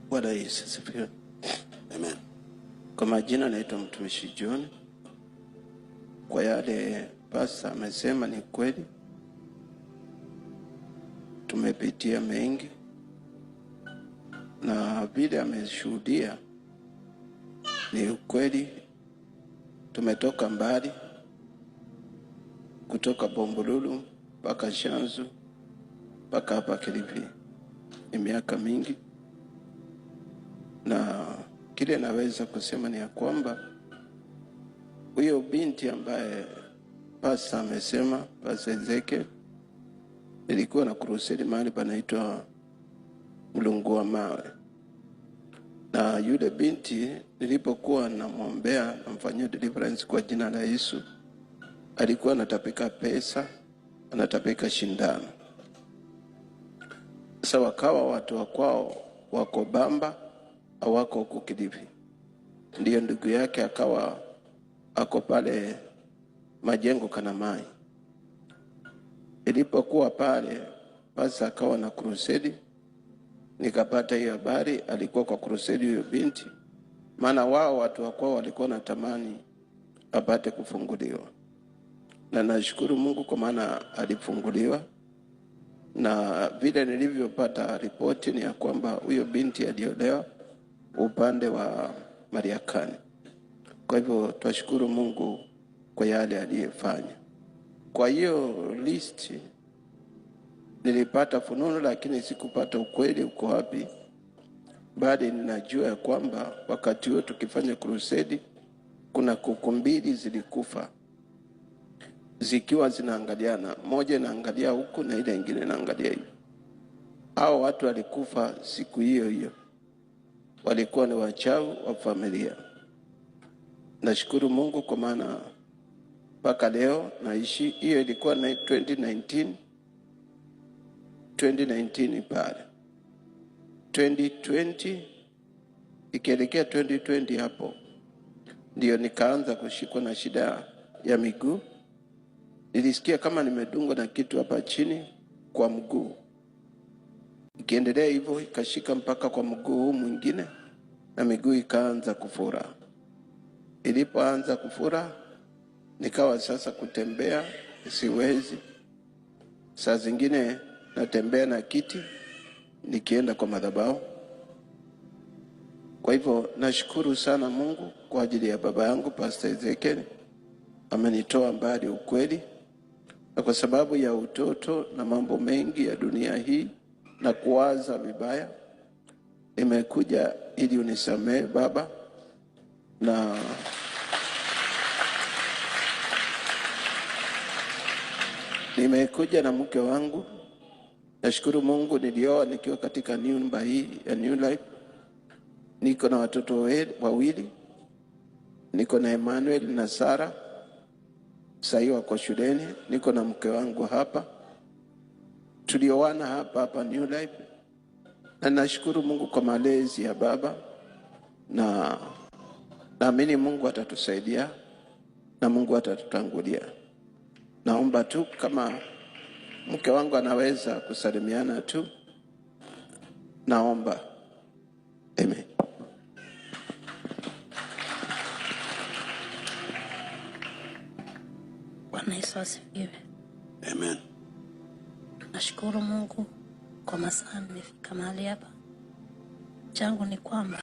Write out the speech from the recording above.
Bwana Yesu asifiwe. Amen. Kwa majina naitwa mtumishi John. Kwa yale pasta amesema ni kweli. Tumepitia mengi na vile ameshuhudia ni ukweli. Tumetoka mbali, kutoka Bombolulu mpaka Shanzu mpaka hapa Kilifi. Ni miaka mingi, na kile naweza kusema ni ya kwamba huyo binti ambaye pasta amesema, Pastor Ezekiel, ilikuwa na crusade mahali panaitwa Mlungu wa Mawe. Na yule binti nilipokuwa namwombea, namfanyia deliverance kwa jina la Yesu, alikuwa anatapika pesa, anatapika shindano. Sasa wakawa watu wa kwao wako Bamba, hawako huko Kilifi. Ndiyo ndugu yake akawa ako pale Majengo Kanamai. Ilipokuwa pale, basi akawa na crusade. Nikapata hiyo habari alikuwa kwa crusade huyo binti. Maana wao watu wa kwao walikuwa natamani apate kufunguliwa. Na nashukuru Mungu kwa maana alifunguliwa. Na vile nilivyopata ripoti ni ya kwamba huyo binti aliolewa upande wa Mariakani. Kwa hivyo twashukuru Mungu kwa yale aliyofanya. Kwa hiyo list nilipata fununu, lakini sikupata ukweli uko wapi. Bali ninajua ya kwamba wakati huo tukifanya crusade, kuna kuku mbili zilikufa zikiwa zinaangaliana, moja inaangalia huku na ile nyingine inaangalia hivi. Hao watu walikufa siku hiyo hiyo, walikuwa ni wachawi wa familia. Nashukuru Mungu kwa maana mpaka leo naishi. Hiyo ilikuwa na 2019 pale 2020 ikielekea 2020 hapo ndio nikaanza kushikwa na shida ya miguu. Nilisikia kama nimedungwa na kitu hapa chini kwa mguu. Ikiendelea hivyo ikashika mpaka kwa mguu mwingine na miguu ikaanza kufura. Ilipoanza kufura nikawa sasa kutembea siwezi. Saa zingine natembea na kiti nikienda kwa madhabahu. Kwa hivyo nashukuru sana Mungu kwa ajili ya baba yangu Pastor Ezekiel. Amenitoa mbali ukweli, na kwa sababu ya utoto na mambo mengi ya dunia hii na kuwaza vibaya, nimekuja ili unisamehe baba. Na nimekuja na mke wangu. Nashukuru Mungu nilioa nikiwa katika nyumba hii ya New Life. Niko na watoto wawili. Niko na Emmanuel na Sara. Sasa wako shuleni. Niko na mke wangu hapa. Tulioana hapa New Life. Na nashukuru Mungu kwa malezi ya baba. Na naamini Mungu atatusaidia na Mungu atatutangulia. Naomba tu kama mke wangu anaweza kusalimiana tu. Naomba. Amen. Bwana Yesu asifiwe. Amen. Nashukuru Mungu kwa masaa nimefika mahali hapa. Changu ni kwamba